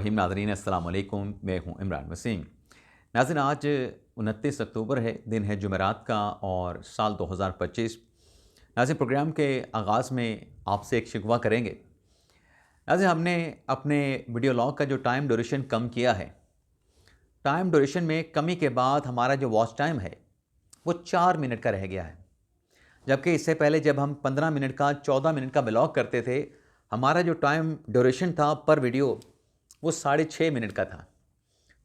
रहीम नाज़रीन अस्सलाम वालेकुम, मैं हूं इमरान वसीम। नाज़रीन आज 29 अक्टूबर है, दिन है जुमेरात का और साल 2025। नाज़रीन प्रोग्राम के आगाज़ में आपसे एक शिकवा करेंगे। नाज़रीन हमने अपने वीडियो लॉग का जो टाइम ड्यूरेशन कम किया है, टाइम ड्यूरेशन में कमी के बाद हमारा जो वॉच टाइम है वो 4 मिनट का रह गया है। जबकि इससे पहले जब हम 15 मिनट का 14 मिनट का व्लॉग करते थे, हमारा जो टाइम ड्यूरेशन था पर वीडियो वो 6.5 मिनट का था।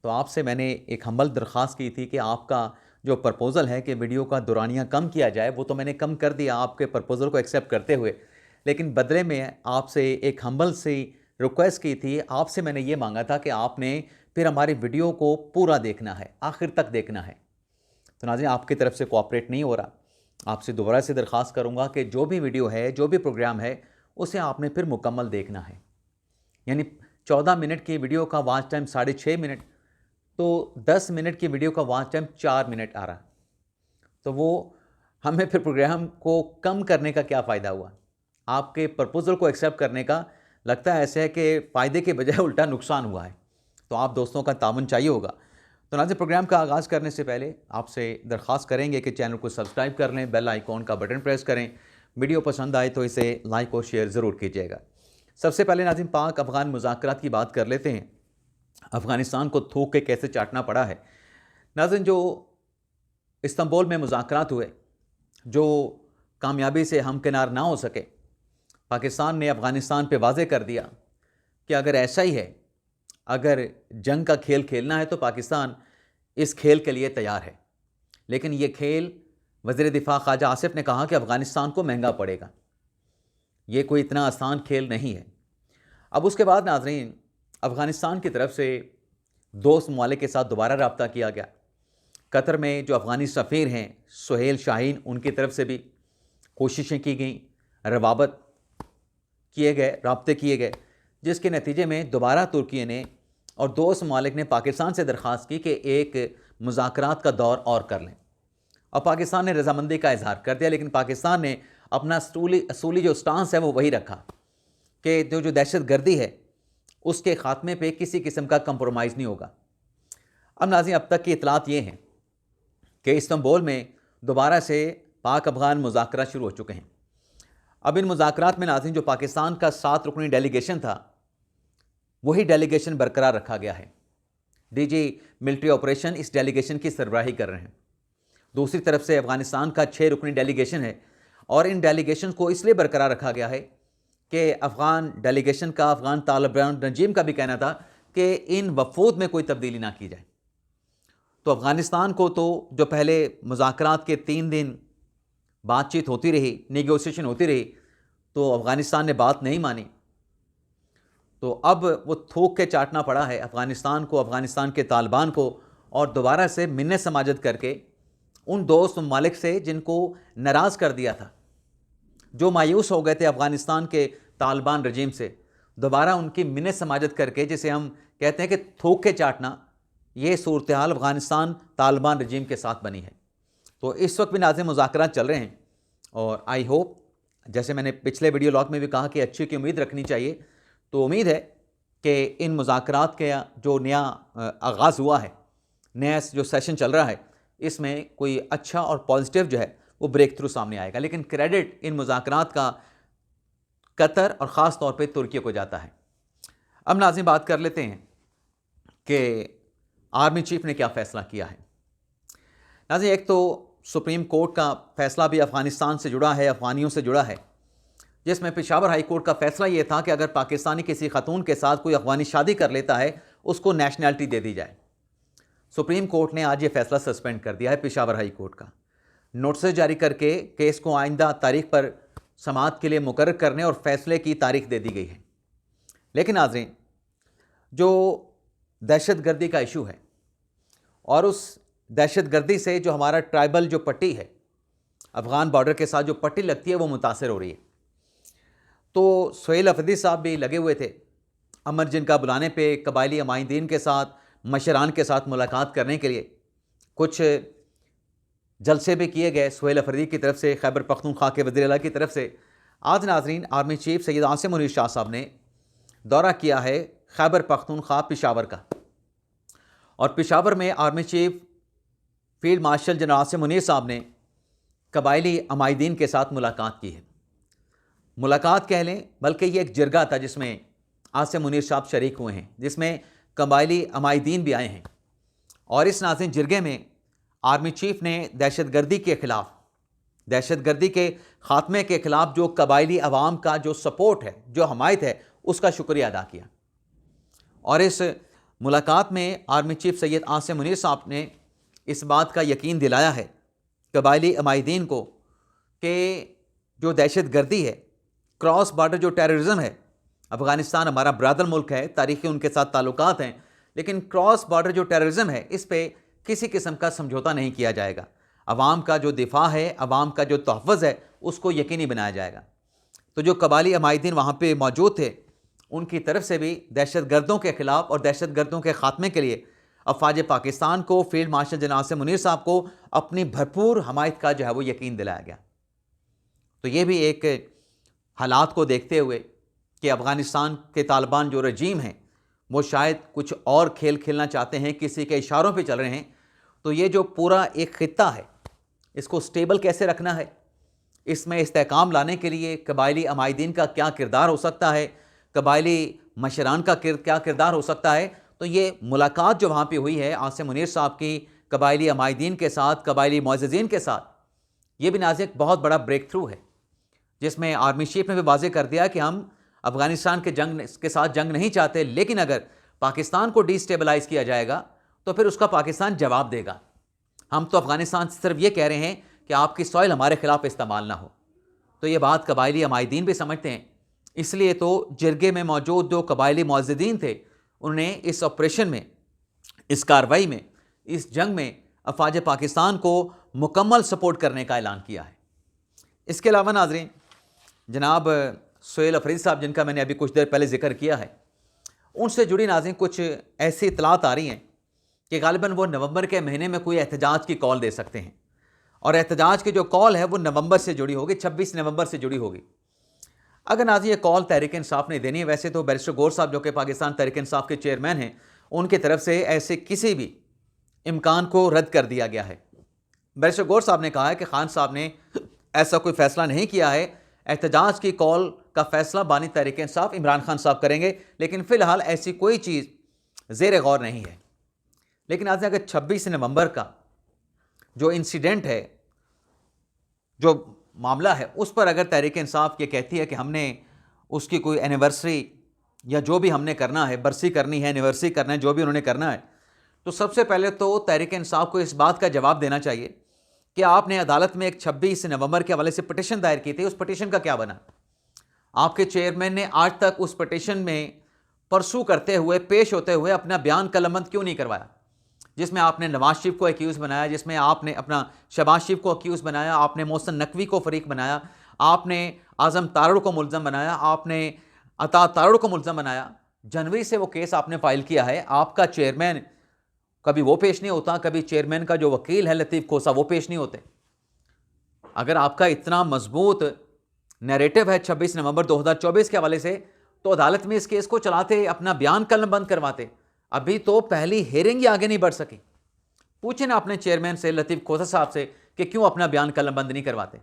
तो आपसे मैंने एक हम्बल दरख्वास्त की थी कि आपका जो प्रपोज़ल है कि वीडियो का दुरानिया कम किया जाए, वो तो मैंने कम कर दिया आपके प्रपोज़ल को एक्सेप्ट करते हुए। लेकिन बदले में आपसे एक हम्बल सी रिक्वेस्ट की थी, आपसे मैंने ये मांगा था कि आपने फिर हमारी वीडियो को पूरा देखना है, आखिर तक देखना है। तो नाज़रीन आपकी तरफ से कोऑपरेट नहीं हो रहा। आपसे दोबारा से दरख्वास्त करूँगा कि जो भी वीडियो है, जो भी प्रोग्राम है, उसे आपने फिर मुकम्मल देखना है। यानी 14 मिनट की वीडियो का वॉच टाइम 6.5 मिनट, तो 10 मिनट की वीडियो का वॉच टाइम 4 मिनट आ रहा। तो वो हमें फिर प्रोग्राम को कम करने का क्या फ़ायदा हुआ? आपके प्रपोज़ल को एक्सेप्ट करने का लगता है ऐसे है कि फ़ायदे के बजाय उल्टा नुकसान हुआ है। तो आप दोस्तों का ताउन चाहिए होगा। तो नाज़रीन प्रोग्राम का आगाज़ करने से पहले आपसे दरख्वास्त करेंगे कि चैनल को सब्सक्राइब कर लें, बेल आइकॉन का बटन प्रेस करें। वीडियो पसंद आए तो इसे लाइक और शेयर ज़रूर कीजिएगा। सबसे पहले नाज़रीन पाक अफ़गान मुज़ाकरात की बात कर लेते हैं। अफ़गानिस्तान को थूक के कैसे चाटना पड़ा है। नाज़रीन जो इस्तांबुल में मुज़ाकरात हुए, जो कामयाबी से हमकिनार ना हो सके, पाकिस्तान ने अफ़गानिस्तान पे वाज़े कर दिया कि अगर ऐसा ही है, अगर जंग का खेल खेलना है तो पाकिस्तान इस खेल के लिए तैयार है। लेकिन ये खेल वज़ीर दिफ़ा ख्वाजा आसिफ ने कहा कि अफ़गानिस्तान को महंगा पड़ेगा। ये कोई इतना आसान खेल नहीं है। अब उसके बाद नाज़रीन अफ़गानिस्तान की तरफ से दोस्त ममालिक के साथ दोबारा रब्ता किया गया। कतर में जो अफ़गानी सफ़ीर हैं सुहेल शाहीन, उनकी तरफ से भी कोशिशें की गई, रवाबत किए गए, राब्ते किए गए, जिसके नतीजे में दोबारा तुर्की ने और दोस्त ममालिक ने पाकिस्तान से दरख्वास्त की कि एक मुज़ाकरात का दौर और कर लें। और पाकिस्तान ने रजामंदी का इजहार कर दिया, लेकिन पाकिस्तान ने अपना असूली जो स्टांस है वो वही रखा कि जो दहशत गर्दी है उसके ख़ात्मे पे किसी किस्म का कंप्रोमाइज़ नहीं होगा। अब नाज़रीन अब तक की इतलात ये हैं कि इस्तांबुल में दोबारा से पाक अफ़गान मुज़ाकरात शुरू हो चुके हैं। अब इन मुज़ाकरात में नाज़रीन जो पाकिस्तान का 7 रुकनी डेलीगेशन था, वही डेलीगेशन बरकरार रखा गया है। डीजी मिलिट्री ऑपरेशन इस डेलीगेशन की सरबराही कर रहे हैं। दूसरी तरफ से अफ़गानिस्तान का 6 रुकनी डेलीगेशन है और इन डेलीगेशन को इसलिए बरकरार रखा गया है कि अफ़गान डेलीगेशन का, अफ़गान तालिबान रजीम का भी कहना था कि इन वफूद में कोई तब्दीली ना की जाए। तो अफ़गानिस्तान को तो जो पहले मुज़ाकरात के 3 दिन बातचीत होती रही, नेगोशिएशन होती रही, तो अफ़गानिस्तान ने बात नहीं मानी। तो अब वो थूक के चाटना पड़ा है अफ़गानिस्तान को, अफ़गानिस्तान के तालिबान को, और दोबारा से मिन्नत समाजत करके उन दोस्त ममालिक से जिनको नाराज़ कर दिया था, जो मायूस हो गए थे अफ़गानिस्तान के तालिबान रजीम से, दोबारा उनकी मिन्नत समाजत करके, जिसे हम कहते हैं कि थूक के चाटना, ये सूरत हाल अफ़गानिस्तान तालिबान रजीम के साथ बनी है। तो इस वक्त भी नाज़रीन मुज़ाकरात चल रहे हैं और आई होप, जैसे मैंने पिछले वीडियो लॉग में भी कहा कि अच्छी की उम्मीद रखनी चाहिए, तो उम्मीद है कि इन मुज़ाकरात का जो नया आगाज़ हुआ है, नया जो सेशन चल रहा है, इसमें कोई अच्छा और पॉजिटिव जो है वो ब्रेक थ्रू सामने आएगा। लेकिन क्रेडिट इन मुज़ाकरात का कतर और ख़ास तौर पे तुर्की को जाता है। अब नाज़रीन बात कर लेते हैं कि आर्मी चीफ ने क्या फ़ैसला किया है। नाज़रीन एक तो सुप्रीम कोर्ट का फ़ैसला भी अफ़गानिस्तान से जुड़ा है, अफ़गानियों से जुड़ा है, जिसमें पेशावर हाई कोर्ट का फ़ैसला ये था कि अगर पाकिस्तानी किसी खातून के साथ कोई अफ़गानी शादी कर लेता है, उसको नेशनैलिटी दे दी जाए। सुप्रीम कोर्ट ने आज ये फ़ैसला सस्पेंड कर दिया है पेशावर हाई कोर्ट का, नोटिस जारी करके केस को आइंदा तारीख पर समाअत के लिए मुकर्रर करने और फैसले की तारीख दे दी गई है। लेकिन नाज़रीन जो दहशत गर्दी का इशू है और उस दहशत गर्दी से जो हमारा ट्राइबल जो पट्टी है, अफ़गान बॉर्डर के साथ जो पट्टी लगती है, वो मुतासर हो रही है। तो सुहेल अफरीदी साहब भी लगे हुए थे अमर जिनका बुलाने पे कबायली अमाइदीन के साथ, मशरान के साथ मुलाकात करने के लिए कुछ जलसे भी किए गए सुहेल अफरीदी की तरफ से, खैबर पख्तूनख्वा के वज़ीर आला की तरफ से। आज नाज़रीन आर्मी चीफ सैयद आसिम मुनीर शाह साहब ने दौरा किया है खैबर पख्तूनख्वा पेशावर का। और पेशावर में army chief field marshal general Asim Munir साहब ने कबायली अमायदीन के साथ मुलाकात की है। मुलाकात कह लें, बल्कि ये एक जिरगा था जिसमें आसिम मुनीर साहब शरीक हुए हैं, जिसमें कबायली अमायदीन भी आए हैं। और इस नाज़िन जिरगे में आर्मी चीफ ने दहशतगर्दी के ख़िलाफ़, दहशतगर्दी के ख़ात्मे के ख़िलाफ़ जो कबायली अवाम का जो सपोर्ट है, जो हमायत है, उसका शुक्रिया अदा किया। और इस मुलाकात में आर्मी चीफ सैयद आसिम मुनीर साहब ने इस बात का यकीन दिलाया है कबायली अमायदीन को कि जो दहशतगर्दी है, क्रॉस बॉर्डर जो टेररिज्म है, अफ़गानिस्तान हमारा ब्रादर मुल्क है, तारीख़ी उनके साथ ताल्लुकात हैं, लेकिन क्रॉस बॉर्डर जो टेररिज्म है, इस पर किसी किस्म का समझौता नहीं किया जाएगा। अवाम का जो दिफा है, अवाम का जो तहफ़्फ़ुज़ है, उसको यकीनी बनाया जाएगा। तो जो कबायली अमायदीन वहाँ पर मौजूद थे, उनकी तरफ से भी दहशतगर्दों के ख़िलाफ़ और दहशतगर्दों के ख़ात्मे के लिए अफ़वाज पाकिस्तान को, field marshal general Asim Munir साहब को अपनी भरपूर हमायत का जो है वो यकीन दिलाया गया। तो ये भी एक हालात को देखते हुए कि अफ़गानिस्तान के तालिबान जो रजीम हैं वो शायद कुछ और खेल खेलना चाहते हैं, किसी के इशारों पे चल रहे हैं। तो ये जो पूरा एक ख़ित्ता है, इसको स्टेबल कैसे रखना है, इसमें इस्तेहकाम लाने के लिए कबायली अमायदीन का क्या किरदार हो सकता है, कबायली मशरान का क्या किरदार हो सकता है। तो ये मुलाकात जो वहाँ पे हुई है आसिम मुनीर साहब की कबायली अमायदीन के साथ, कबायली मुअज़्ज़िज़ीन के साथ, ये भी नाज़िक बहुत बड़ा ब्रेक थ्रू है, जिसमें आर्मी चीफ ने भी वाज़ेह कर दिया कि हम अफ़गानिस्तान के साथ जंग नहीं चाहते, लेकिन अगर पाकिस्तान को डिस्टेबलाइज़ किया जाएगा तो फिर उसका पाकिस्तान जवाब देगा। हम तो अफ़गानिस्तान से सिर्फ ये कह रहे हैं कि आपकी सॉइल हमारे ख़िलाफ़ इस्तेमाल ना हो। तो ये बात कबायली अमायदीन भी समझते हैं। इसलिए तो जिरगे में मौजूद जो कबायली मुअज़्ज़िज़ीन थे, उन्होंने इस ऑपरेशन में, इस कार्रवाई में, इस जंग में अफ़वाज पाकिस्तान को मुकम्मल सपोर्ट करने का ऐलान किया है। इसके अलावा नाज़रीन, जनाब सुहेल अफरीदी साहब, जिनका मैंने अभी कुछ देर पहले ज़िक्र किया है, उनसे जुड़ी नाज़रीन कुछ ऐसी इतलात आ रही हैं कि गालिबन वो नवंबर के महीने में कोई एहतजाज की कॉल दे सकते हैं। और एहतजाज की जो कॉल है वो नवंबर से जुड़ी होगी, 26 नवंबर से जुड़ी होगी। अगर नाज़रीन ये कॉल तहरीक इंसाफ ने देनी है, वैसे तो बैरिस्टर गौर साहब जो कि पाकिस्तान तहरीक इंसाफ के चेयरमैन हैं, उनकी तरफ से ऐसे किसी भी इम्कान को रद्द कर दिया गया है। बैरिस्टर गौर साहब ने कहा है कि खान साहब ने ऐसा कोई फ़ैसला नहीं किया है, एहतजाज की कॉल का फ़ैसला बानी तहरीक इंसाफ इमरान खान साहब करेंगे, लेकिन फ़िलहाल ऐसी कोई चीज़ ज़ेर गौर नहीं है। लेकिन आज अगर 26 नवंबर का जो इंसिडेंट है, जो मामला है, उस पर अगर तहरीक इंसाफ ये कहती है कि हमने उसकी कोई एनिवर्सरी या जो भी हमने करना है, बरसी करनी है, एनिवर्सरी करना है, जो भी उन्होंने करना है, तो सबसे पहले तो तहरीक इंसाफ को इस बात का जवाब देना चाहिए कि आपने अदालत में एक 26 नवंबर के हवाले से पटिशन दायर की थी, उस पटिशन का क्या बना? आपके चेयरमैन ने आज तक उस पटिशन में परसू करते हुए, पेश होते हुए अपना बयान कलमबंद क्यों नहीं करवाया? जिसमें आपने नवाज शरीफ को एक्यूज़ बनाया, जिसमें आपने अपना शहबाज शरीफ को एक्यूज़ बनाया, आपने मोहसिन नकवी को फरीक बनाया, आपने आज़म तारड़ को मुल्ज़म बनाया, आपने अता तारड़ को मुल्ज़म बनाया। जनवरी से वो केस आपने फाइल किया है। आपका चेयरमैन कभी वो पेश नहीं होता, कभी चेयरमैन का जो वकील है लतीफ़ खोसा वो पेश नहीं होते। अगर आपका इतना मजबूत नैरेटिव है 26 नवंबर 2024 के हवाले से, तो अदालत में इस केस को चलाते, अपना बयान कलमबंद करवाते। अभी तो पहली हेयरिंग ही आगे नहीं बढ़ सकी। पूछे ना अपने चेयरमैन से, लतीफ़ खोसा साहब से, कि क्यों अपना बयान कलमबंद नहीं करवाते।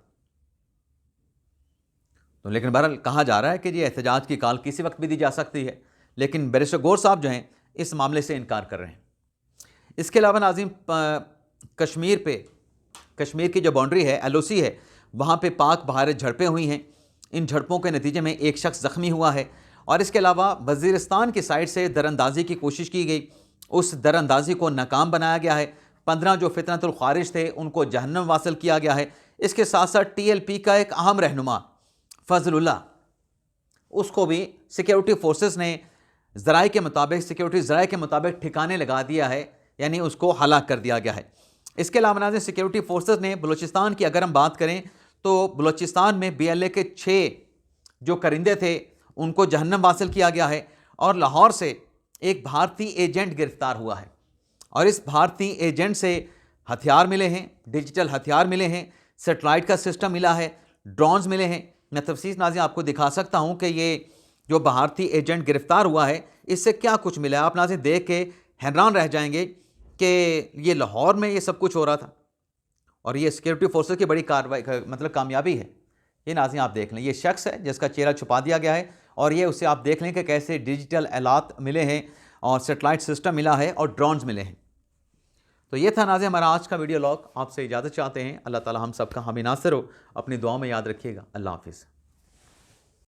तो लेकिन बहरहाल कहा जा रहा है कि ये एहतजाज की कॉल किसी वक्त भी दी जा सकती है, लेकिन बैरिस्टर गौर साहब जो हैं इस मामले से इनकार कर रहे हैं। इसके अलावा नाज़रीन, कश्मीर की जो बाउंड्री है, LOC है, वहाँ पे पाक भारत झड़पें हुई हैं। इन झड़पों के नतीजे में एक शख्स ज़ख्मी हुआ है। और इसके अलावा वज़ीरिस्तान की साइड से दरअंदाजी की कोशिश की गई, उस दरअंदाजी को नाकाम बनाया गया है। 15 जो फितनतुल ख़ारिज थे उनको जहन्नम वासिल किया गया है। इसके साथ साथ TLP का एक अहम रहनुमा फजलुल्लाह, उसको भी सिक्योरिटी फोर्सेस ने सिक्योरिटी ज़राए के मुताबिक ठिकाने लगा दिया है, यानी उसको हलाक कर दिया गया है। इसके अलावा नाज़रीन, सिक्योरिटी फोर्सेस ने बलूचिस्तान की अगर हम बात करें तो बलूचिस्तान में BLA के 6 जो करिंदे थे उनको जहन्नम वासिल किया गया है। और लाहौर से एक भारतीय एजेंट गिरफ्तार हुआ है और इस भारतीय एजेंट से हथियार मिले हैं, डिजिटल हथियार मिले हैं, सेटेलाइट का सिस्टम मिला है, ड्रोन्स मिले हैं। मैं तफसील नाज़रीन आपको दिखा सकता हूं कि ये जो भारतीय एजेंट गिरफ्तार हुआ है, इससे क्या कुछ मिला है। आप नाज़रीन देख के हैरान रह जाएंगे कि ये लाहौर में ये सब कुछ हो रहा था और ये सिक्योरिटी फोर्सेस की बड़ी कार्रवाई मतलब कामयाबी है। ये नाज़रीन आप देख लें, ये शख्स है जिसका चेहरा छुपा दिया गया है और ये उससे आप देख लें कि कैसे डिजिटल आलात मिले हैं और सेटेलाइट सिस्टम मिला है और ड्रोन्स मिले हैं। तो ये था नाज़रीन हमारा आज का वीडियो लॉग। आपसे इजाज़त चाहते हैं। अल्लाह ताला हम सबका हामी नासिर हो। अपनी दुआ में याद रखिएगा। अल्लाह हाफिज़।